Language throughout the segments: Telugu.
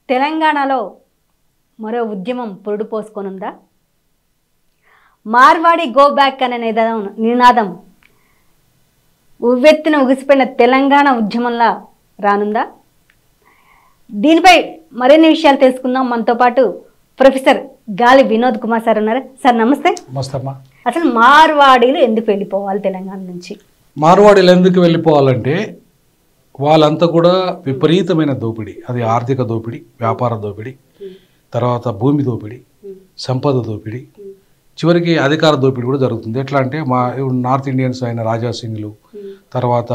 తెలంగాణలో మరో ఉద్యమం పురుడు పోసుకొనుందా? మార్వాడి గో బ్యాక్ అనే నినాదం ఉవ్వెత్తున ఉగిసిపోయిన తెలంగాణ ఉద్యమంలా రానుందా? దీనిపై మరిన్ని విషయాలు తెలుసుకుందాం. మనతో పాటు ప్రొఫెసర్ గాలి వినోద్ కుమార్ సార్ ఉన్నారు. సార్ నమస్తే. అసలు మార్వాడీలు ఎందుకు వెళ్ళిపోవాలి తెలంగాణ నుంచి? మార్వాడీలు ఎందుకు వెళ్ళిపోవాలంటే వాళ్ళంతా కూడా విపరీతమైన దోపిడీ, అది ఆర్థిక దోపిడీ, వ్యాపార దోపిడీ, తర్వాత భూమి దోపిడీ, సంపద దోపిడీ, చివరికి అధికార దోపిడీ కూడా జరుగుతుంది. ఎట్లా అంటే నార్త్ ఇండియన్స్ అయిన రాజా సింగ్లు, తర్వాత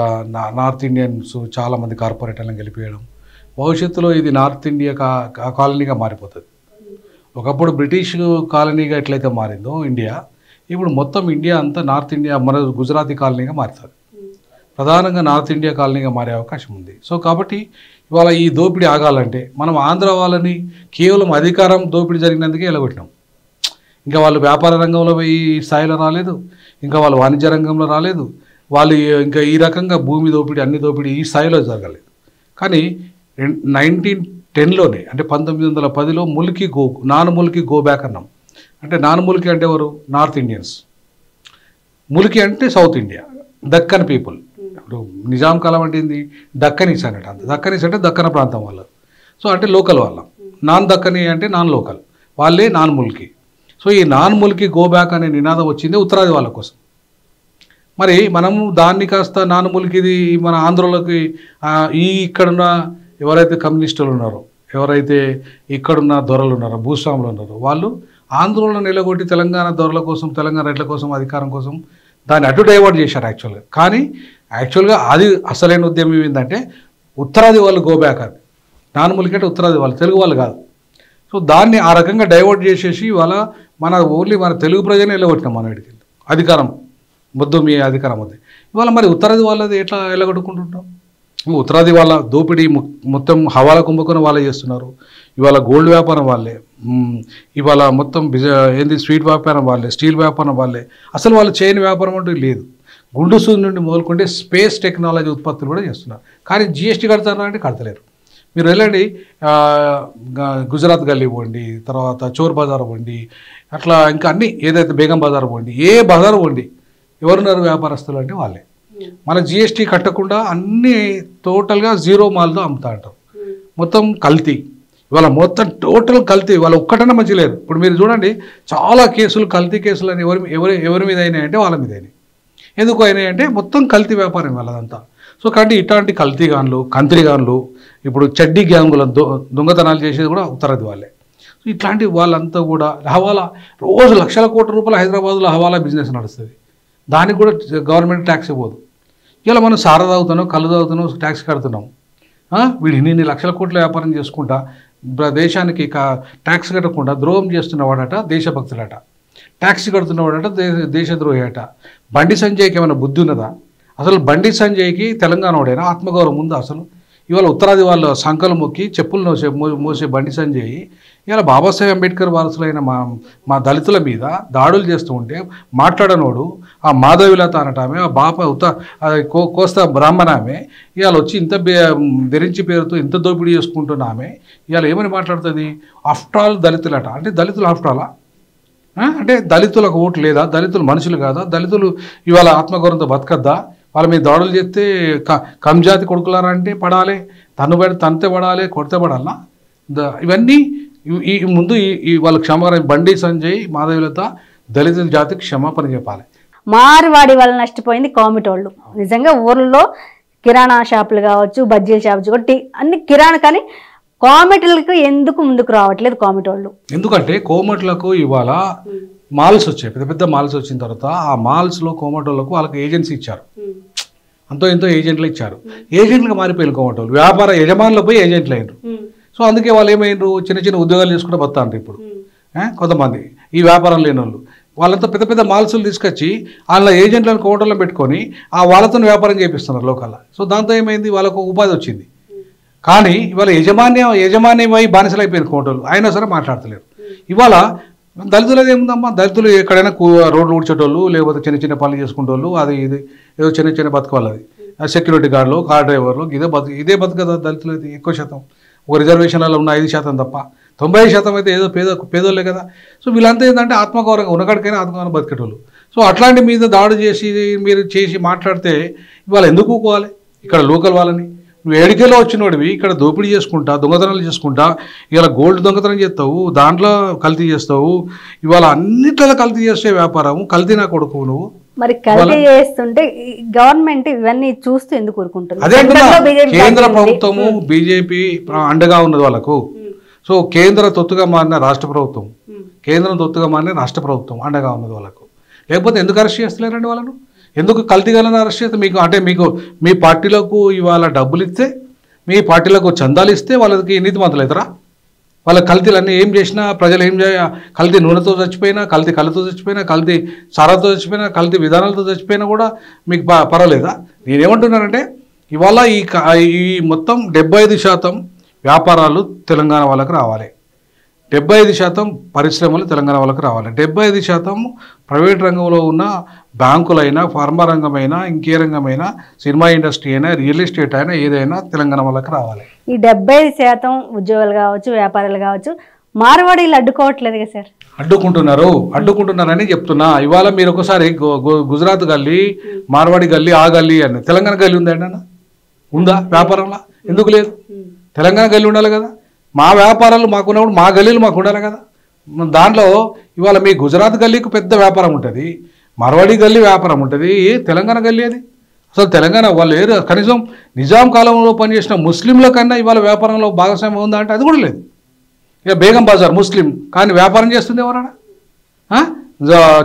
నార్త్ ఇండియన్స్ చాలామంది కార్పొరేటర్లను గెలిపేయడం, భవిష్యత్తులో ఇది నార్త్ ఇండియా కాలనీగా మారిపోతుంది. ఒకప్పుడు బ్రిటిష్ కాలనీగా ఎట్లయితే మారిందో ఇండియా, ఇప్పుడు మొత్తం ఇండియా అంతా నార్త్ ఇండియా మన గుజరాతీ కాలనీగా మారుతుంది. ప్రధానంగా నార్త్ ఇండియా కాలనీగా మారే అవకాశం ఉంది. సో కాబట్టి ఇవాళ ఈ దోపిడీ ఆగాలంటే మనం ఆంధ్ర వాళ్ళని కేవలం అధికారం దోపిడీ జరిగినందుకే ఎలగొట్టినాం. ఇంకా వాళ్ళు వ్యాపార రంగంలో ఈ స్థాయిలో రాలేదు, ఇంకా వాళ్ళు వాణిజ్య రంగంలో రాలేదు, వాళ్ళు ఇంకా ఈ రకంగా భూమి దోపిడీ, అన్ని దోపిడీ ఈ స్థాయిలో జరగలేదు. కానీ 1910లోనే అంటే 1910లో నాన్ ముల్కీ గో బ్యాక్ అన్నాం. అంటే నాన్ ముల్కీ అంటే ఎవరు? North Indians. ముల్కీ అంటే సౌత్ ఇండియా, దక్కన్ పీపుల్. ఇప్పుడు నిజాం కాలం అంటే ఏంది? దక్కనీస్ అన్నట్టు. దక్కనీస్ అంటే దక్కన ప్రాంతం వాళ్ళు. సో అంటే లోకల్ వాళ్ళం. నాన్ దక్కని అంటే నాన్ లోకల్, వాళ్ళే నాన్ ముల్కీ. సో ఈ నాన్ ముల్కీ గో బ్యాక్ అనే నినాదం వచ్చింది ఉత్తరాది వాళ్ళ కోసం. మరి మనము దాన్ని కాస్త నాన్ ముల్కీది మన ఆంధ్రలోకి ఇక్కడున్న ఎవరైతే కమ్యూనిస్టులు ఉన్నారో, ఎవరైతే ఇక్కడున్న దొరలు ఉన్నారో, భూస్వాములు ఉన్నారో, వాళ్ళు ఆంధ్రలో నిలగొట్టి తెలంగాణ దొరల కోసం, తెలంగాణ రైట్ల కోసం, అధికారం కోసం దాన్ని అటు డైవర్ట్ చేశారు యాక్చువల్గా. కానీ యాక్చువల్గా అది అసలైన ఉద్యమం ఏంటంటే ఉత్తరాది వాళ్ళు గో బ్యాక్. అది నాన్ ముల్కీ అంటే ఉత్తరాది వాళ్ళు, తెలుగు వాళ్ళు కాదు. సో దాన్ని ఆ రకంగా డైవర్ట్ చేసేసి ఇవాళ మన తెలుగు ప్రజలే వెళ్ళగొట్టినాం. మన వీడికి అధికారం వద్దు, మీ అధికారం వద్దు. ఇవాళ మరి ఉత్తరాది వాళ్ళది ఎట్లా వెళ్ళగొట్టుకుంటుంటాం? ఉత్తరాది వాళ్ళ దోపిడీ మొత్తం హవాలా కుంభకోణం వాళ్ళే చేస్తున్నారు. ఇవాళ గోల్డ్ వ్యాపారం వాళ్ళే, ఇవాళ మొత్తం స్వీట్ వ్యాపారం వాళ్ళే, స్టీల్ వ్యాపారం వాళ్ళే. అసలు వాళ్ళు చేయని వ్యాపారం అంటూ లేదు. గుండు సూది నుండి మొదలుకుంటే స్పేస్ టెక్నాలజీ ఉత్పత్తులు కూడా చేస్తున్నారు. కానీ జిఎస్టీ కడతారా అంటే కడతలేరు. మీరు వెళ్ళండి, గుజరాత్ గల్లీ పోండి, తర్వాత చోర్ బజార్ పోండి, అట్లా ఇంకా అన్నీ ఏదైతే బేగం బజార్ పోండి, ఏ బజార్ పోండి, ఎవరున్నారు వ్యాపారస్తులు అంటే వాళ్ళే. మన జిఎస్టీ కట్టకుండా అన్నీ టోటల్గా జీరో మాల్తో అమ్ముతా అంటారు. మొత్తం కల్తీ. ఇవాళ మొత్తం టోటల్ కల్తీ. వాళ్ళ ఒక్కటన్నా మంచి లేదు. ఇప్పుడు మీరు చూడండి, చాలా కేసులు, కల్తీ కేసులు అని ఎవరి మీద అయినాయంటే వాళ్ళ మీద అయినాయి. ఎందుకు అయినాయంటే మొత్తం కల్తీ వ్యాపారం వాళ్ళదంతా. సో కాబట్టి ఇట్లాంటి కల్తీగాన్లు, కంత్రిగాన్లు, ఇప్పుడు చడ్డీ గ్యాంగుల దొంగతనాలు చేసేది కూడా ఉత్తరాది వాళ్ళే. సో ఇట్లాంటి వాళ్ళంతా కూడా హవాలా, రోజు లక్షల కోట్ల రూపాయలు హైదరాబాద్లో హవాలా బిజినెస్ నడుస్తుంది. దానికి కూడా గవర్నమెంట్ ట్యాక్స్ ఇవ్వదు. ఇలా మనం సారా తాగుతున్నాం, కళ్ళు తాగుతున్నాం, ట్యాక్స్ కడుతున్నాం. వీడు ఇన్ని లక్షల కోట్ల వ్యాపారం చేసుకుంటా దేశానికి ట్యాక్స్ కట్టకుండా ద్రోహం చేస్తున్నవాడట దేశభక్తుడట, ట్యాక్స్ కడుతున్నవాడట దేశద్రోహి అట. బండి సంజయ్కి ఏమైనా బుద్ధి ఉన్నదా? అసలు బండి సంజయ్కి తెలంగాణ వాడైనా ఆత్మగౌరవం ఉందా? అసలు ఇవాళ ఉత్తరాది వాళ్ళ సంకలు మొక్కి చెప్పులు మోసే బండి సంజయ్ ఇవాళ బాబాసాహెబ్ అంబేద్కర్ వారసులైన మా దళితుల మీద దాడులు చేస్తూ ఉంటే మాట్లాడనోడు, ఆ మాధవిలత అనటామే, ఆ కోస్తా బ్రాహ్మణామే ఇవాళ వచ్చి ఇంత ధరించి పేరుతో ఇంత దోపిడీ చేసుకుంటున్నామే ఇవాళ ఏమని మాట్లాడుతుంది? ఆఫ్టర్ ఆల్ దళితులట. అంటే దళితులు ఆఫ్టర్ ఆలా? అంటే దళితులకు ఓటు లేదా? దళితులు మనుషులు కాదా? దళితులు ఇవాళ ఆత్మగౌరవంతో బతకద్దా? వాళ్ళ మీద దాడులు చేస్తే కంజాతి కొడుకులారా అంటే పడాలి, తనతే పడాలి, కొడితే పడాలా? ఇవన్నీ ఈ ముందు వాళ్ళ క్షమాపణ. బండి సంజయ్, మాధవిలత దళితుల జాతికి క్షమాపణ చెప్పాలి. మార్వాడి వల్ల నష్టపోయింది కోమిటోళ్ళు. నిజంగా ఊర్లలో కిరాణా షాపులు కావచ్చు, బజ్జీల షాపులు కొట్టి అన్ని కిరాణా, కానీ కోమటలకు ఎందుకు ముందుకు రావట్లేదు కోమటోళ్ళు? ఎందుకంటే కోమటలకు ఇవాళ మాల్స్ వచ్చాయి, పెద్ద పెద్ద మాల్స్ వచ్చిన తర్వాత ఆ మాల్స్లో కోమటోళ్ళకు వాళ్ళకి ఏజెన్సీ ఇచ్చారు, అంతో ఎంతో ఏజెంట్లు ఇచ్చారు. ఏజెంట్లుగా మారిపోయిన కోమటోళ్ళు వ్యాపార యజమానులు పోయి ఏజెంట్లు అయినారు. సో అందుకే వాళ్ళు ఏమైనారు? చిన్న చిన్న ఉద్యోగాలు చేసుకుంటే బతాంటారు. ఇప్పుడు కొంతమంది ఈ వ్యాపారం లేని వాళ్ళు వాళ్ళంతా పెద్ద పెద్ద మాల్స్లు తీసుకొచ్చి వాళ్ళ ఏజెంట్లను కోమటోళ్ళని పెట్టుకొని వాళ్ళతో వ్యాపారం చేపిస్తున్నారు లోకల్. సో దాంతో ఏమైంది? వాళ్ళకు ఉపాధి వచ్చింది. కానీ ఇవాళ యజమాన్యమై బానిసలు అయిపోయిన కోమటోళ్ళు అయినా సరే మాట్లాడతలేరు. ఇవాళ దళితులది ఏముందమ్మా? దళితులు ఎక్కడైనా రోడ్లు ఊడ్చేటోళ్ళు, లేకపోతే చిన్న చిన్న పనులు చేసుకుంటోళ్ళు, అది ఇది ఏదో చిన్న చిన్న బతుకు వాళ్ళది. సెక్యూరిటీ గార్డులు, కార్ డ్రైవర్లు, ఇదే బతుకు కదా దళితులు అయితే ఎక్కువ శాతం. ఒక రిజర్వేషన్లలో ఉన్న 5% తప్ప 90% అయితే ఏదో పేదోళ్ళే కదా. సో వీళ్ళంతా ఏంటంటే ఆత్మగౌరవంగా ఉన్నకాడికైనా ఆత్మగౌరవం బతికేటోళ్ళు. సో అట్లాంటి మీద దాడి చేసి మీరు చేసి మాట్లాడితే ఇవాళ ఎందుకు ఊకోవాలి? ఇక్కడ లోకల్ వాళ్ళని నువ్వు ఏడికేలో వచ్చినోడివి ఇక్కడ దోపిడీ చేసుకుంటా దొంగతనాలు చేసుకుంటా ఇవాళ గోల్డ్ దొంగతనం చేస్తావు, దాంట్లో కల్తీ చేస్తావు, ఇవాళ అన్నిట్లలో కల్తీ చేసే వ్యాపారం, కల్తీ నా కొడుకు నువ్వు. మరి కల్తీ చేస్తుంటే గవర్నమెంట్ ఇవన్నీ చూస్తూ ఎందుకు ఊరుకుంటుంది? అదే కేంద్ర ప్రభుత్వము బీజేపీ అండగా ఉన్నది వాళ్ళకు. సో కేంద్ర తొత్తుగా మారిన రాష్ట్ర ప్రభుత్వం, కేంద్రం తొత్తుగా మారిన రాష్ట్ర ప్రభుత్వం అండగా ఉన్నది వాళ్ళకు. లేకపోతే ఎందుకు అరెస్ట్ చేస్తలేరండి వాళ్ళను? ఎందుకు కల్తీగాలను అరెస్ట్ చేస్తే మీకు అంటే మీకు మీ పార్టీలకు ఇవాళ డబ్బులు ఇస్తే మీ పార్టీలకు చందాలు ఇస్తే వాళ్ళకి నీతిమంతులు అవుతారా? వాళ్ళ కల్తీలన్నీ ఏం చేసినా ప్రజలు ఏం కల్తీ నూనెతో చచ్చిపోయినా, కల్తీ కళ్ళతో చచ్చిపోయినా, కల్తీ సారాతో చచ్చిపోయినా, కల్తీ విధానాలతో చచ్చిపోయినా కూడా మీకు పర్వాలేదా? నేనేమంటున్నానంటే ఇవాళ ఈ మొత్తం 75% వ్యాపారాలు తెలంగాణ వాళ్ళకి రావాలి, 75% పరిశ్రమలు తెలంగాణ వాళ్ళకి రావాలి, 75% ప్రైవేట్ రంగంలో ఉన్న బ్యాంకులైనా, ఫార్మా రంగమైనా, ఇంకే రంగమైనా, సినిమా ఇండస్ట్రీ అయినా, రియల్ ఎస్టేట్ అయినా ఏదైనా తెలంగాణ వాళ్ళకి రావాలి. ఈ 75% ఉద్యోగాలు కావచ్చు, వ్యాపారాలు కావచ్చు, మార్వాడీలు అడ్డుకోవట్లేదు కదా సార్? అడ్డుకుంటున్నారని చెప్తున్నా. ఇవాళ మీరు ఒకసారి గుజరాత్ గల్లీ, మార్వాడి గల్లీ, ఆ గల్లీ అని తెలంగాణ గల్లీ ఉందండి అన్న? ఉందా వ్యాపారంలో? ఎందుకు లేదు? తెలంగాణ గల్లీ ఉండాలి కదా. మా వ్యాపారాలు మాకున్నప్పుడు మా గల్లీలు మాకు ఉండాలి కదా. దాంట్లో ఇవాళ మీ గుజరాత్ గల్లీకి పెద్ద వ్యాపారం ఉంటుంది, మార్వాడి గల్లీ వ్యాపారం ఉంటుంది, తెలంగాణ గల్లీ అది అసలు తెలంగాణ వాళ్ళు ఏదో కనీసం నిజాం కాలంలో పనిచేసిన ముస్లింల కన్నా ఇవాళ వ్యాపారంలో భాగస్వామ్యం ఉందా అంటే అది కూడా లేదు. ఇక బేగం బజార్ ముస్లిం కానీ వ్యాపారం చేస్తుంది ఎవరన్నా?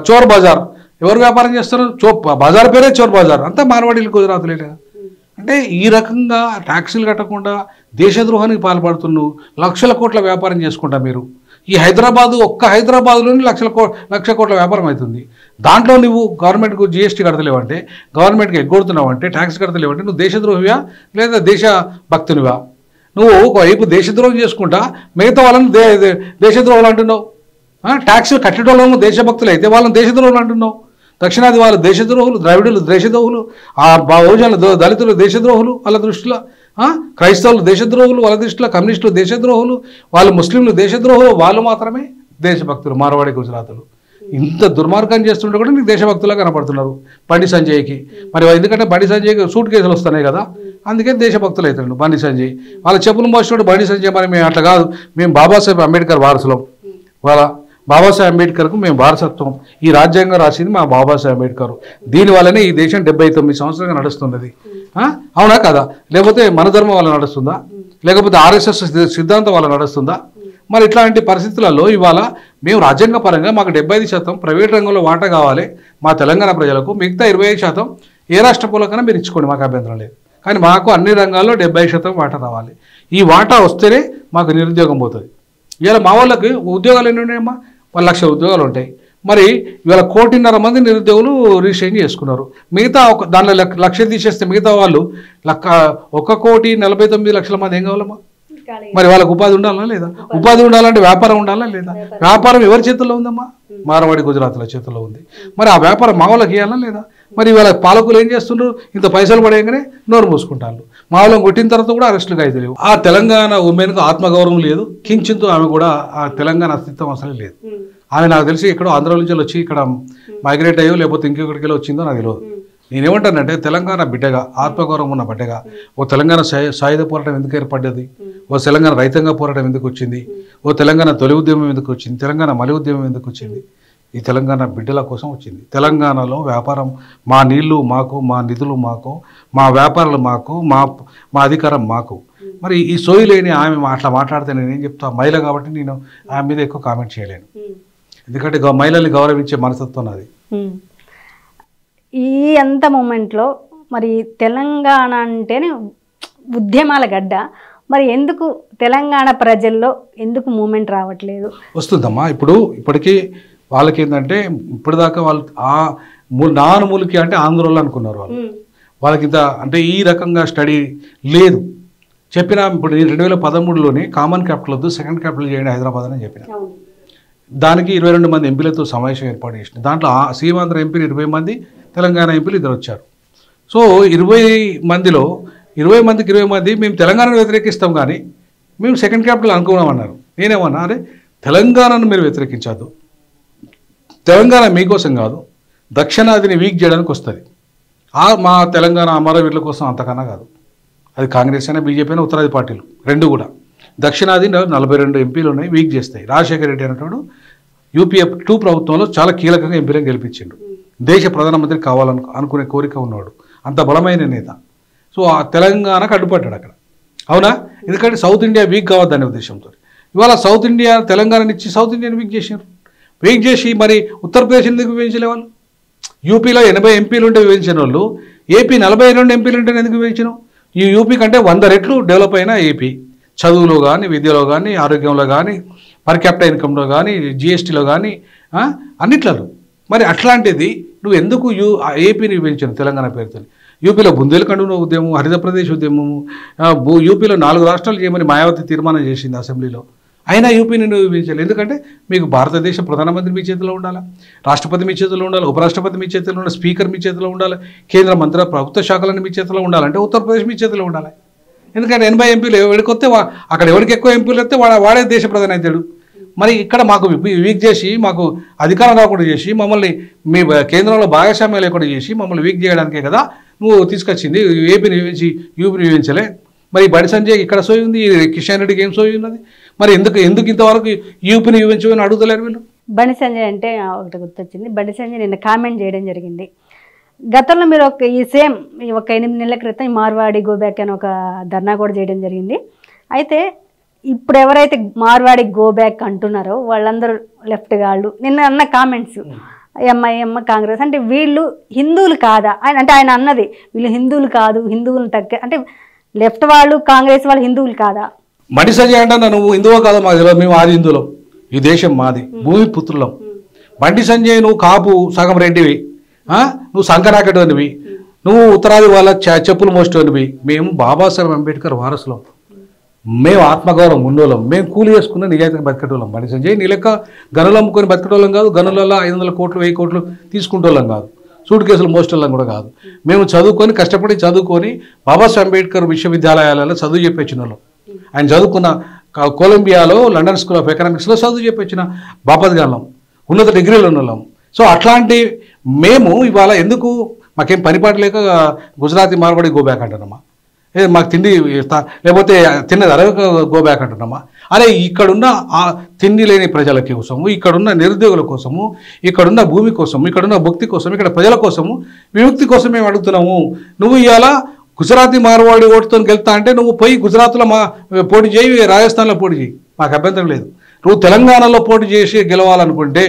చోర్ బజార్ ఎవరు వ్యాపారం చేస్తారు? బజార్ పేరే చోర్ బజార్, అంతా మార్వాడీలు గుజరాత్లే కదా. అంటే ఈ రకంగా ట్యాక్సీలు కట్టకుండా దేశద్రోహానికి పాల్పడుతున్నావు, లక్షల కోట్ల వ్యాపారం చేసుకుంటా మీరు. ఈ ఒక్క హైదరాబాద్లోని లక్ష కోట్ల వ్యాపారం అవుతుంది. దాంట్లో నువ్వు గవర్నమెంట్కు జిఎస్టీ కడతలేవంటే, గవర్నమెంట్కి ఎగ్గొడుతున్నావు అంటే, ట్యాక్స్ కడతలేవంటే నువ్వు దేశద్రోహివా లేదా దేశభక్తునివా? నువ్వు ఒకవైపు దేశద్రోహం చేసుకుంటా మిగతా వాళ్ళని దేశద్రోహులు అంటున్నావు. ట్యాక్స్ కట్టడంలో దేశభక్తులు అయితే వాళ్ళని దేశద్రోహులు అంటున్నావు. దక్షిణాది వాళ్ళు దేశద్రోహులు, ద్రావిడులు దేశద్రోహులు, ఆ బహుజనులు దళితులు దేశద్రోహులు వాళ్ళ దృష్టిలో, క్రైస్తవులు దేశద్రోహులు వాళ్ళ దృష్టిలో, కమ్యూనిస్టులు దేశద్రోహులు, వాళ్ళు ముస్లింలు దేశద్రోహులు, వాళ్ళు మాత్రమే దేశభక్తులు మార్వాడి గుజరాతులు. ఇంత దుర్మార్గం చేస్తుంటే కూడా నీకు దేశభక్తులా కనపడుతున్నారు బండి సంజయ్కి. మరి ఎందుకంటే బండి సంజయ్కి సూట్ కేసులు వస్తున్నాయి కదా, అందుకే దేశభక్తులు అవుతాడు బండి సంజయ్. వాళ్ళ చెప్పులు మోసినోడు బండి సంజయ్. మరి మేము అట్లా కాదు, మేము బాబాసాహెబ్ అంబేద్కర్ వారసులం. వాళ్ళ బాబాసాహెబ్ అంబేద్కర్కు మేము వారసత్వం. ఈ రాజ్యాంగం రాసింది మా బాబాసాహెబ్ అంబేద్కర్. దీనివల్లనే ఈ దేశం 79 సంవత్సరాలుగా నడుస్తున్నది. అవునా కదా? లేకపోతే మన ధర్మం వల్ల నడుస్తుందా? లేకపోతే ఆర్ఎస్ఎస్ సిద్ధాంతం వల్ల నడుస్తుందా? మరి ఇట్లాంటి పరిస్థితులలో ఇవాళ మేము రాజ్యాంగ పరంగా మాకు 75% ప్రైవేట్ రంగంలో వాటా కావాలి మా తెలంగాణ ప్రజలకు, మిగతా 25% ఏ రాష్ట్ర పూలకైనా మీరు ఇచ్చుకోండి, మాకు అభ్యంతరం లేదు. కానీ మాకు అన్ని రంగాల్లో 70% వాటా రావాలి. ఈ వాటా వస్తేనే మాకు నిరుద్యోగం పోతుంది. ఇవాళ మా వాళ్ళకి ఉద్యోగాలు ఎన్ని ఉన్నాయమ్మా? 1,00,000 ఉద్యోగాలు ఉంటాయి. మరి ఇవాళ 1,50,00,000 మంది నిరుద్యోగులు రిజిస్ట్రేషన్ చేసుకున్నారు. మిగతా దాంట్లో 1,00,000 తీసేస్తే మిగతా వాళ్ళు 1,49,00,000 మంది ఏం కావాలమ్మా? మరి వాళ్ళకు ఉపాధి ఉండాలా లేదా? ఉపాధి ఉండాలంటే వ్యాపారం ఉండాలా లేదా? వ్యాపారం ఎవరి చేతుల్లో ఉందమ్మా? మార్వాడి గుజరాత్ల చేతుల్లో ఉంది. మరి ఆ వ్యాపారం మా వాళ్ళకి ఇవ్వాలా లేదా? మరి వాళ్ళ పాలకులు ఏం చేస్తున్నారు? ఇంత పైసలు పడేయగానే నోరు మూసుకుంటారు. మా వాళ్ళని కొట్టిన తర్వాత కూడా అరెస్టులు అయితే లేవు. ఆ తెలంగాణ ఉమెన్కు ఆత్మగౌరవం లేదు, కించింతో ఆమె కూడా ఆ తెలంగాణ అస్తిత్వం అసలు లేదు. ఆమె నాకు తెలిసి ఎక్కడో ఆంధ్ర నుంచి వచ్చి ఇక్కడ మైగ్రేట్ అయ్యో లేకపోతే ఇంకొకటికి వచ్చిందో నాకు తెలియదు. నేనేమంటానంటే తెలంగాణ బిడ్డగా, ఆత్మగౌరవం ఉన్న బిడ్డగా, ఓ తెలంగాణ సాయుధ పోరాటం ఎందుకు ఏర్పడ్డది? ఓ తెలంగాణ రైతాంగ పోరాటం ఎందుకు వచ్చింది? ఓ తెలంగాణ తొలి ఉద్యమం ఎందుకు వచ్చింది? తెలంగాణ మలి ఉద్యమం ఎందుకు వచ్చింది? ఈ తెలంగాణ బిడ్డల కోసం వచ్చింది. తెలంగాణలో వ్యాపారం, మా నీళ్లు మాకు, మా నిధులు మాకు, మా వ్యాపారాలు మాకు, మా అధికారం మాకు. మరి ఈ సోయి లేని ఆమె అట్లా మాట్లాడితే నేనేం చెప్తా? మహిళ కాబట్టి నేను ఆమె మీద ఎక్కువ కామెంట్ చేయలేను. ఎందుకంటే మహిళల్ని గౌరవించే మనస్తత్వం నాది. ఈ అంత మూమెంట్లో మరి తెలంగాణ అంటేనే ఉద్యమాల గడ్డ, మరి ఎందుకు తెలంగాణ ప్రజల్లో ఎందుకు మూమెంట్ రావట్లేదు? వస్తుందమ్మా. ఇప్పటికీ వాళ్ళకి ఏంటంటే ఇప్పటిదాకా వాళ్ళు నాన్ మూలికి అంటే ఆంధ్రోళ్ళు అనుకున్నారు. వాళ్ళకి ఇంత అంటే ఈ రకంగా స్టడీ లేదు. చెప్పిన ఇప్పుడు 2013లోనే కామన్ క్యాపిటల్ వద్దు, సెకండ్ క్యాపిటల్ చేయండి హైదరాబాద్ అని చెప్పిన. దానికి 22 మంది ఎంపీలతో సమావేశం ఏర్పాటు చేసింది. దాంట్లో సీమాంధ్ర ఎంపీలు 20 మంది, తెలంగాణ ఎంపీలు 2 వచ్చారు. సో 20 మందిలో 20 మందికి 20 మంది మేము తెలంగాణను వ్యతిరేకిస్తాం కానీ మేము సెకండ్ క్యాపిటల్ అనుకున్నామన్నారు. నేనేమన్నా, అరే తెలంగాణను మీరు వ్యతిరేకించద్దు, తెలంగాణ మీకోసం కాదు, దక్షిణాదిని వీక్ చేయడానికి వస్తుంది. మా తెలంగాణ అమరవీరుల కోసం అంతకన్నా కాదు. అది కాంగ్రెస్ అయినా బీజేపీ అయినా ఉత్తరాది పార్టీలు రెండు కూడా. దక్షిణాది 42 ఎంపీలు ఉన్నాయి, వీక్ చేస్తాయి. రాజశేఖర రెడ్డి అనేటప్పుడు యూపీఏ 2 ప్రభుత్వంలో చాలా కీలకంగా ఎంపీలను గెలిపించిండు. దేశ ప్రధానమంత్రి అనుకునే కోరిక ఉన్నవాడు, అంత బలమైన నేత. సో ఆ తెలంగాణకు అడ్డుపడ్డాడు అక్కడ, అవునా? ఎందుకంటే సౌత్ ఇండియా వీక్ కావద్దనే ఉద్దేశంతో ఇవాళ సౌత్ ఇండియా తెలంగాణనిచ్చి సౌత్ ఇండియాని వీక్ చేసినారు. వీక్ చేసి మరి ఉత్తరప్రదేశ్ ఎందుకు విభజించలే వాళ్ళు? యూపీలో 80 ఎంపీలు ఉంటే విభజించిన వాళ్ళు ఏపీ 42 ఎంపీలు ఉంటే ఎందుకు విభజించను? ఈ యూపీ కంటే 100 రెట్లు డెవలప్ అయిన ఏపీ, చదువులో కానీ, విద్యలో కానీ, ఆరోగ్యంలో కానీ, పర్ క్యాపిటల్ ఇన్కంలో కానీ, జిఎస్టీలో కానీ, అన్నిట్లలో. మరి అట్లాంటిది నువ్వు ఎందుకు ఏపీని విభజించను తెలంగాణ పేరుతో? యూపీలో బుందేల్ఖండ్ ఉద్యమం, హరితప్రదేశ్ ఉద్యమము, యూపీలో 4 రాష్ట్రాలు చేయమని మాయావతి తీర్మానం చేసింది అసెంబ్లీలో. అయినా యూపీని నువ్వు విభజించాలి. ఎందుకంటే మీకు భారతదేశ ప్రధానమంత్రి మీ చేతిలో ఉండాలి, రాష్ట్రపతి మీ చేతిలో ఉండాలి, ఉపరాష్ట్రపతి మీ చేతిలో ఉండాలి, స్పీకర్ మీ చేతిలో ఉండాలి, కేంద్ర మంత్రి ప్రభుత్వ శాఖలన్నీ మీ చేతిలో ఉండాలంటే ఉత్తరప్రదేశ్ మీ చేతిలో ఉండాలి. ఎందుకంటే 80 ఎంపీలు ఎవరికొస్తే అక్కడ ఎవరికి ఎక్కువ ఎంపీలు వస్తే వాడే దేశ ప్రధాని అవుతాడు. మరి ఇక్కడ మాకు వీక్ చేసి, మాకు అధికారం రాకుండా చేసి, మమ్మల్ని మీ కేంద్రంలో భాగస్వామ్యం లేకుండా చేసి మమ్మల్ని వీక్ చేయడానికే కదా నువ్వు తీసుకొచ్చింది. ఏపీని విభజించి యూపీని విభజించలే. మరి బండి సంజయ్ ఇక్కడ సోయి ఉంది, కిషన్ రెడ్డికి ఏం సోయి ఉన్నది? మరి ఎందుకు ఇంతవరకు యూపీని విభజించమని అడుగుతలేరు వీళ్ళు? బండి సంజయ్ అంటే ఒకటి గుర్తొచ్చింది. బండి సంజయ్ నిన్న కామెంట్ చేయడం జరిగింది. గతంలో మీరు ఒక 8 నెలల క్రితం మార్వాడి గోబ్యాక్ అని ఒక ధర్నా కూడా చేయడం జరిగింది. అయితే ఇప్పుడు ఎవరైతే మార్వాడి గోబ్యాక్ అంటున్నారో వాళ్ళందరూ లెఫ్ట్ గాళ్ళు నిన్న అన్న కామెంట్స్ ఎంఐఎం కాంగ్రెస్ అంటే వీళ్ళు హిందువులు కాదా అంటే ఆయన అన్నది వీళ్ళు హిందువులు కాదు, హిందువులను అంటే లెఫ్ట్ వాళ్ళు కాంగ్రెస్ వాళ్ళు హిందువులు కాదా? బండి సంజయ్ అంటే నువ్వు హిందువో కాదో మాకు తెలియదు, మేము ఆది హిందువులం, ఈ దేశం మాది, భూమి పుత్రులం. బండి సంజయ్ నువ్వు కాపు సగం రెడ్డివి, నువ్వు సంకనాకటోనివి, నువ్వు ఉత్తరాది వాళ్ళ చెప్పులు మోసేటోనివి. మేము బాబాసాహెబ్ అంబేద్కర్ వారసులం, మేము ఆత్మగౌరవం ఉన్నోళ్ళం, మేము కూలి చేసుకున్న నిజాయితీగా బతికేటోళ్ళం. బండి సంజయ్ నీ లెక్క గనులు అమ్ముకొని బతికేటోళ్ళం కాదు, గనులలో 500 కోట్లు 1000 కోట్లు తీసుకుంటోళ్ళం కాదు, సూట్ కేసులు మోసేటోళ్ళం కూడా కాదు. మేము చదువుకొని కష్టపడి చదువుకొని బాబాసాహెబ్ అంబేద్కర్ విశ్వవిద్యాలయాలలో చదువు చెప్పొచ్చిన వాళ్ళం. ఆయన చదువుకున్న కొలంబియాలో లండన్ స్కూల్ ఆఫ్ ఎకనామిక్స్లో చదువు చెప్పొచ్చిన బాపద్గాలం, ఉన్నత డిగ్రీలు ఉన్న వాళ్ళం. సో అట్లాంటి మేము ఇవాళ ఎందుకు మాకేం పనిపాటు లేక గుజరాతీ మార్వాడి గోబ్యాక్ అంటున్నామా? మాకు తిండి లేకపోతే తిన్నది అరవక గోబ్యాక్ అంటున్నామా? అరే ఇక్కడున్న తిండి లేని ప్రజల కోసము, ఇక్కడున్న నిరుద్యోగుల కోసము, ఇక్కడున్న భూమి కోసము, ఇక్కడున్న భక్తి కోసం, ఇక్కడ ప్రజల కోసము విముక్తి కోసం మేము అడుగుతున్నాము. నువ్వు ఇవాళ గుజరాతీ మార్వాడి ఓటుతో గెలుతా అంటే నువ్వు పోయి గుజరాత్లో పోటీ చేయి, రాజస్థాన్లో పోటీ చేయి, మాకు అభ్యంతరం లేదు. నువ్వు తెలంగాణలో పోటీ చేసి గెలవాలనుకుంటే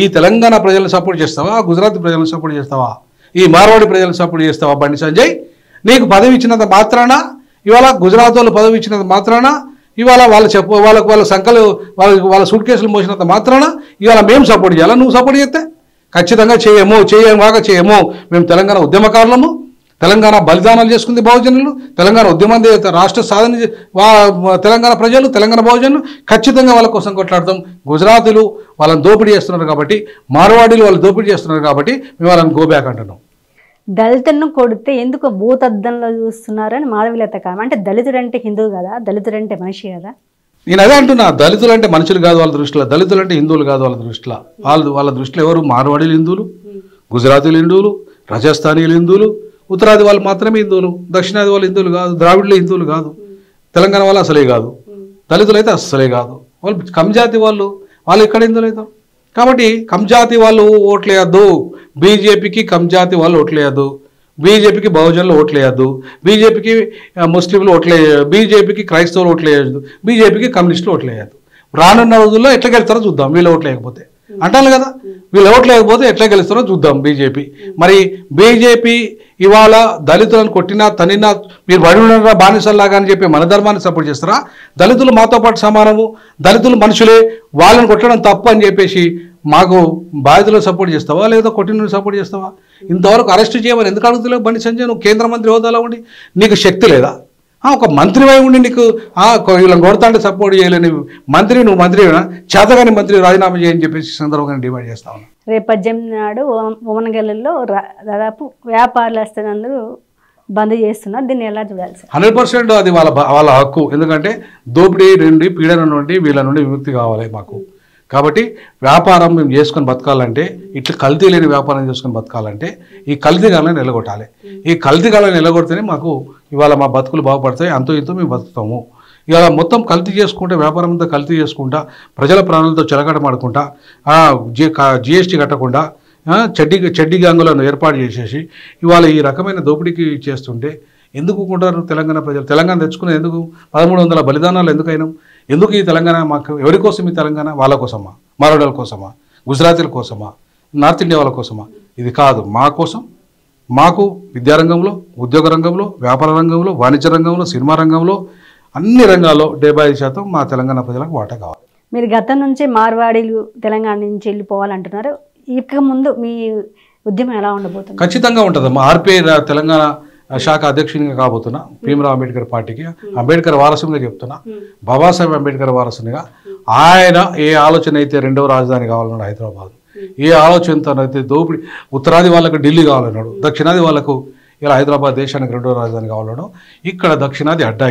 ఈ తెలంగాణ ప్రజలను సపోర్ట్ చేస్తావా, గుజరాతీ ప్రజలను సపోర్ట్ చేస్తావా, ఈ మార్వాడి ప్రజలను సపోర్ట్ చేస్తావా? బండి సంజయ్ నీకు పదవి ఇచ్చినంత మాత్రాన, ఇవాళ గుజరాత్ వాళ్ళు పదవి ఇచ్చినంత మాత్రాన, ఇవాళ వాళ్ళ సంఖ్యలు వాళ్ళ సూట్ కేసులు మోసినంత మాత్రాన ఇవాళ మేము సపోర్ట్ చేయాలా? నువ్వు సపోర్ట్ చేస్తే ఖచ్చితంగా చేయము. మేము తెలంగాణ ఉద్యమకారులము, తెలంగాణ బలిదానాలు చేసుకుంది బహుజనులు, తెలంగాణ ఉద్యమం రాష్ట్ర సాధన తెలంగాణ ప్రజలు, తెలంగాణ బహుజనులు ఖచ్చితంగా వాళ్ళ కోసం కొట్లాడతాం. గుజరాతీలు వాళ్ళని దోపిడీ చేస్తున్నారు కాబట్టి, మార్వాడీలు వాళ్ళు దోపిడీ చేస్తున్నారు కాబట్టి మేము వాళ్ళని గోబ్యాక్ అంటున్నాం. దళితులను కొడితే ఎందుకు భూతద్దంలో చూస్తున్నారని మాధవిలత కామెంట్. అంటే దళితుడు అంటే హిందువు కదా, దళితుడు అంటే మనిషి కదా. నేను అదే అంటున్నా, దళితులు అంటే మనుషులు కాదు వాళ్ళ దృష్టిలో, దళితులు అంటే హిందువులు కాదు వాళ్ళ దృష్టిలో. వాళ్ళ దృష్టిలో ఎవరు? మార్వాడీలు హిందువులు, గుజరాతీలు హిందువులు, రాజస్థానీలు హిందువులు, ఉత్తరాది వాళ్ళు మాత్రమే హిందువులు, దక్షిణాది వాళ్ళు హిందువులు కాదు, ద్రావిడులు హిందువులు కాదు, తెలంగాణ వాళ్ళు అసలే కాదు, దళితులు అయితే అసలే కాదు, వాళ్ళు కంజాతి వాళ్ళు ఎక్కడ హిందువులు అవుతారు? కాబట్టి కంజాతి వాళ్ళు ఓట్లేయద్దు, బీజేపీకి కంజాతి వాళ్ళు ఓట్లేయద్దు, బీజేపీకి బహుజనులు ఓట్లేయద్దు, బీజేపీకి ముస్లింలు బీజేపీకి క్రైస్తవులు ఓట్లేయద్దు, బీజేపీకి కమ్యూనిస్టులు ఓట్లేయద్దు. రానున్న రోజుల్లో ఎట్లా గెలుస్తారో చూద్దాం. వీళ్ళు ఓట్లేయకపోతే అంటారు కదా, వీళ్ళు ఓట్లేకపోతే ఎట్లా గెలుస్తారో చూద్దాం బీజేపీ. మరి బీజేపీ ఇవాళ దళితులను కొట్టినా తనినా మీరు వడిన బానిసల్లాగా అని చెప్పి మన ధర్మాన్ని సపోర్ట్ చేస్తారా? దళితులు మాతో పాటు సమానము, దళితులు మనుషులే, వాళ్ళని కొట్టడం తప్పు అని చెప్పేసి మాకు బాధితులను సపోర్ట్ చేస్తావా లేదా కొట్టిన సపోర్ట్ చేస్తావా? ఇంతవరకు అరెస్ట్ చేయమని ఎందుకు అడుగుతలేవు బండి సంజయ్? నువ్వు కేంద్ర మంత్రి హోదాలో ఉండి నీకు శక్తి లేదా? ఒక మంత్రివై ఉండి నీకు వీళ్ళని కొడతా అంటే సపోర్ట్ చేయలేని మంత్రి నువ్వు మంత్రివేనా? చేతగాని మంత్రి రాజీనామా చేయని చెప్పేసి సందర్భంగా డిమాండ్ చేస్తా ఉన్నా. రేపు 18 నాడు ఉమనగల్లులో దాదాపు వ్యాపారులు వస్తున్నందుకు బంద్ చేస్తున్నారు, దీన్ని ఎలా చూడాలి సార్? 100% అది వాళ్ళ హక్కు. ఎందుకంటే దోపిడీ నుండి, పీడన నుండి, వీళ్ళ నుండి విముక్తి కావాలి మాకు. కాబట్టి వ్యాపారం మేము చేసుకొని బతకాలంటే, ఇట్లా కల్తీ లేని వ్యాపారం చేసుకొని బతకాలంటే ఈ కల్తీ గాలను నిలగొట్టాలి. ఈ కల్తీ గాలను నిలగొడితేనే మాకు ఇవాళ మా బతుకులు బాగుపడతాయి, అంతో ఇంతో మేము బతుకుతాము. ఇవాళ మొత్తం కల్తీ చేసుకుంటే, వ్యాపారం అంతా కల్తీ చేసుకుంటా, ప్రజల ప్రాణాలతో చెలగాటమాడుకుంటా, GST కట్టకుండా చెడ్డి గ్యాంగులను ఏర్పాటు చేసేసి ఇవాళ ఈ రకమైన దోపిడీకి చేస్తుంటే ఎందుకు కుంటారు తెలంగాణ ప్రజలు? తెలంగాణ తెచ్చుకునే ఎందుకు? 1300 బలిదానాలు ఎందుకైనా? ఎందుకు ఈ తెలంగాణ? మాకు ఎవరి కోసం ఈ తెలంగాణ? వాళ్ళ కోసమా? మారోడల కోసమా? గుజరాతీల కోసమా? నార్త్ ఇండియా వాళ్ళ కోసమా? ఇది కాదు, మా కోసం. మాకు విద్యారంగంలో, ఉద్యోగ రంగంలో, వ్యాపార రంగంలో, వాణిజ్య రంగంలో, సినిమా రంగంలో, అన్ని రంగాల్లో 75% మా తెలంగాణ ప్రజలకు వాటా కావాలి. మీరు గతం నుంచి మార్వాడీలు తెలంగాణ నుంచి వెళ్ళిపోవాలంటున్నారు. ఇక ముందు మీ ఉద్యమం ఎలా ఉండబోతుంది? ఖచ్చితంగా ఉంటుందమ్మా. ఆర్పిఐ తెలంగాణ శాఖ అధ్యక్షునిగా కాబోతున్నా. భీమరావు అంబేద్కర్ పార్టీకి అంబేద్కర్ వారసునిగా చెప్తున్నా. బాబాసాహెబ్ అంబేద్కర్ వారసునిగా ఆయన ఏ ఆలోచన అయితే రెండవ రాజధాని కావాలన్నాడు హైదరాబాద్, ఏ ఆలోచనతో అయితే దోపిడీ ఉత్తరాది వాళ్ళకు ఢిల్లీ కావాలన్నాడు, దక్షిణాది వాళ్ళకు ఇలా హైదరాబాద్ దేశానికి రెండవ రాజధాని కావాలన్నాడు. ఇక్కడ దక్షిణాది అడ్డా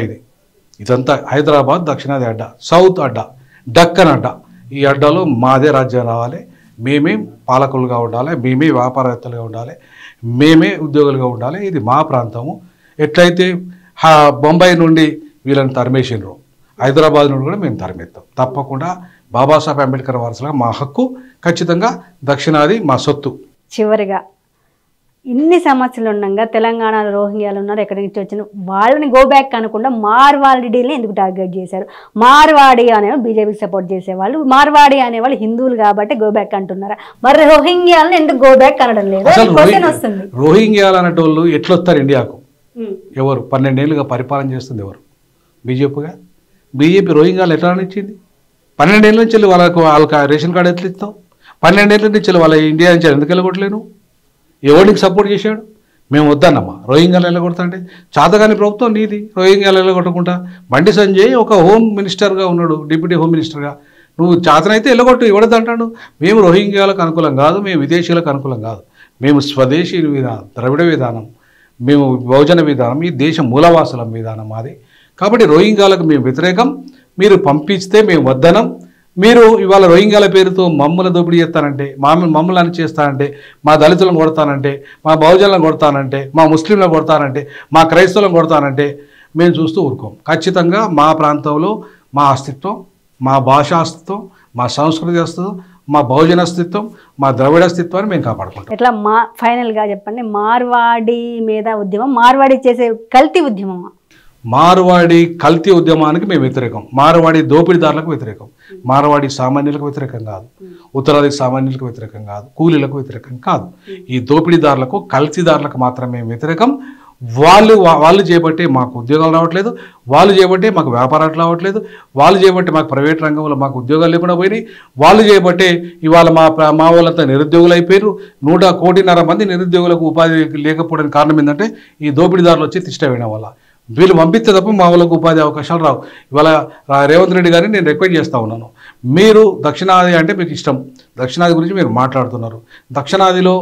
ఇదంతా హైదరాబాద్ దక్షిణాది అడ్డా, సౌత్ అడ్డా, డక్కన్ అడ్డా. ఈ అడ్డాలో మాదే రాజ్యం రావాలి, మేమే పాలకులుగా ఉండాలి, మేమే వ్యాపారవేత్తలుగా ఉండాలి, మేమే ఉద్యోగులుగా ఉండాలి. ఇది మా ప్రాంతము. ఎట్లయితే బొంబాయి నుండి వీళ్ళని తరిమేసినారు, హైదరాబాద్ నుండి కూడా మేము తరిమేస్తాం. తప్పకుండా బాబాసాహెబ్ అంబేద్కర్ వారసులుగా మా హక్కు. ఖచ్చితంగా దక్షిణాది మా సొత్తు. చివరిగా ఇన్ని సమస్యలు ఉండగా తెలంగాణలో రోహింగ్యాలు ఉన్నారు, ఎక్కడి నుంచి వచ్చిన వాళ్ళని గో బ్యాక్ అనకుండా మార్వాడీని ఎందుకు టార్గెట్ చేశారు? మార్వాడి అనేవాళ్ళు బీజేపీకి సపోర్ట్ చేసేవాళ్ళు, మార్వాడి అనేవాళ్ళు హిందువులు కాబట్టి గో బ్యాక్ అంటున్నారా? మరి రోహింగ్యాలను ఎందుకు గో బ్యాక్ అనడం లేదు? వస్తుంది. రోహింగ్యాలు అనేటోళ్ళు ఎట్లొస్తారు ఇండియాకు? ఎవరు 12 ఏళ్ళుగా పరిపాలన చేస్తుంది? ఎవరు? బీజేపీగా. బీజేపీ రోహింగ్యాలు ఎట్లా ఇచ్చింది? 12 ఏళ్ళ నుంచి వాళ్ళకి రేషన్ కార్డు ఎట్లా ఇస్తావు? 12 ఏళ్ళ నుంచి వాళ్ళ ఇండియా నుంచి ఎందుకు వెళ్ళగొట్టలేను? ఎవరికి సపోర్ట్ చేశాడు? మేము వద్దన్నమ్మా రోహింగ్యాలు వెళ్ళగొడతా అంటే. చాతగాని ప్రభుత్వం నీది రోహింగ్యాలు వెళ్ళగొట్టకుండా. బండి సంజయ్ ఒక హోమ్ మినిస్టర్గా ఉన్నాడు, డిప్యూటీ హోమ్ మినిస్టర్గా. నువ్వు చాతనైతే వెళ్ళగొట్టు, ఎవడదంటాడు? మేము రోహింగ్యాలకు అనుకూలం కాదు, మేము విదేశీయులకు అనుకూలం కాదు, మేము స్వదేశీ విధానం, ద్రవిడ విధానం, మేము బహుజన విధానం, ఈ దేశ మూలవాసులం విధానం మాది. కాబట్టి రోహింగ్యాలకు మేము వ్యతిరేకం. మీరు పంపిస్తే మేము వద్దనం. మీరు ఇవాళ రోహింగ్యాల పేరుతో మమ్మల్ని దోపిడీ చేస్తానంటే, మమ్మల్ని చేస్తానంటే, మా దళితులను కొడతానంటే, మా బహుజనులను కొడతానంటే, మా ముస్లింలను కొడతానంటే, మా క్రైస్తవులను కొడతానంటే మేము చూస్తూ ఊరుకోం. ఖచ్చితంగా మా ప్రాంతంలో మా అస్తిత్వం, మా భాషా అస్తిత్వం, మా సంస్కృతి అస్తిత్వం, మా బహుజన అస్తిత్వం, మా ద్రవిడ అస్తిత్వాన్ని మేము కాపాడుకుంటాం. ఇట్లా ఫైనల్గా చెప్పండి, మార్వాడి మీద ఉద్యమం, మార్వాడి చేసే కల్తీ ఉద్యమమా? మార్వాడి కల్తీ ఉద్యమానికి మేము వ్యతిరేకం. మార్వాడి దోపిడీదారులకు వ్యతిరేకం. మార్వాడి సామాన్యులకు వ్యతిరేకం కాదు, ఉత్తరాది సామాన్యులకు వ్యతిరేకం కాదు, కూలీలకు వ్యతిరేకం కాదు. ఈ దోపిడీదారులకు, కల్తీదారులకు మాత్రమే మేము వ్యతిరేకం. వాళ్ళు చేయబట్టే మాకు ఉద్యోగాలు రావట్లేదు, వాళ్ళు చేయబట్టే మాకు వ్యాపారాలు రావట్లేదు, వాళ్ళు చేయబట్టే మాకు ప్రైవేట్ రంగంలో మాకు ఉద్యోగాలు లేకుండా పోయినాయి, వాళ్ళు చేయబట్టే ఇవాళ మా వాళ్ళంతా నిరుద్యోగులు అయిపోయారు. 1.5 కోటి మంది నిరుద్యోగులకు ఉపాధి లేకపోవడానికి కారణం ఏంటంటే ఈ దోపిడీదారులు వచ్చి తిష్ట వేయడం వల్ల. వీళ్ళు పంపిస్తే తప్ప మా వాళ్ళకు ఉపాధి అవకాశాలు రావు. ఇవాళ రేవంత్ రెడ్డి గారిని నేను రిక్వెస్ట్ చేస్తూ ఉన్నాను, మీరు దక్షిణాది అంటే మీకు ఇష్టం, దక్షిణాది గురించి మీరు మాట్లాడుతున్నారు. దక్షిణాదిలో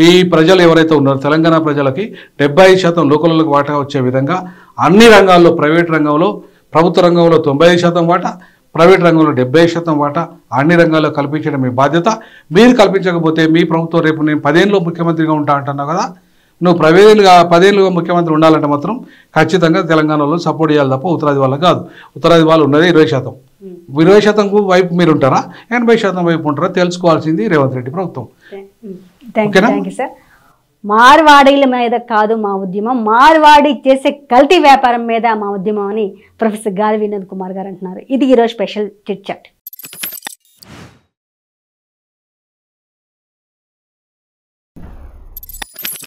ఈ ప్రజలు ఎవరైతే ఉన్నారో తెలంగాణ ప్రజలకి 75% లోకల్లోకి వాటా వచ్చే విధంగా అన్ని రంగాల్లో, ప్రైవేట్ రంగంలో, ప్రభుత్వ రంగంలో 95% వాటా, ప్రైవేట్ రంగంలో 70% వాటా అన్ని రంగాల్లో కల్పించడం మీ బాధ్యత. మీరు కల్పించకపోతే మీ ప్రభుత్వం రేపు నేను 10 ఏళ్ళు ముఖ్యమంత్రిగా ఉంటా అంటున్నావు కదా, నువ్వు 10 ఏళ్ళుగా ముఖ్యమంత్రి ఉండాలంటే మాత్రం ఖచ్చితంగా తెలంగాణలో సపోర్ట్ చేయాలి తప్ప ఉత్తరాది వాళ్ళకి కాదు. ఉత్తరాది వాళ్ళు ఉన్నది 20%. 20% వైపు మీరు ఉంటారా, 80% వైపు ఉంటారా తెలుసుకోవాల్సింది రేవంత్ రెడ్డి ప్రభుత్వం. మార్వాడీల మీద కాదు మా ఉద్యమం, మార్వాడి చేసే కల్తీ వ్యాపారం మీద మా ఉద్యమం అని ప్రొఫెసర్ గాలి వినోద్ కుమార్ గారు అంటున్నారు. ఇది ఈరోజు స్పెషల్ చిట్ చాట్.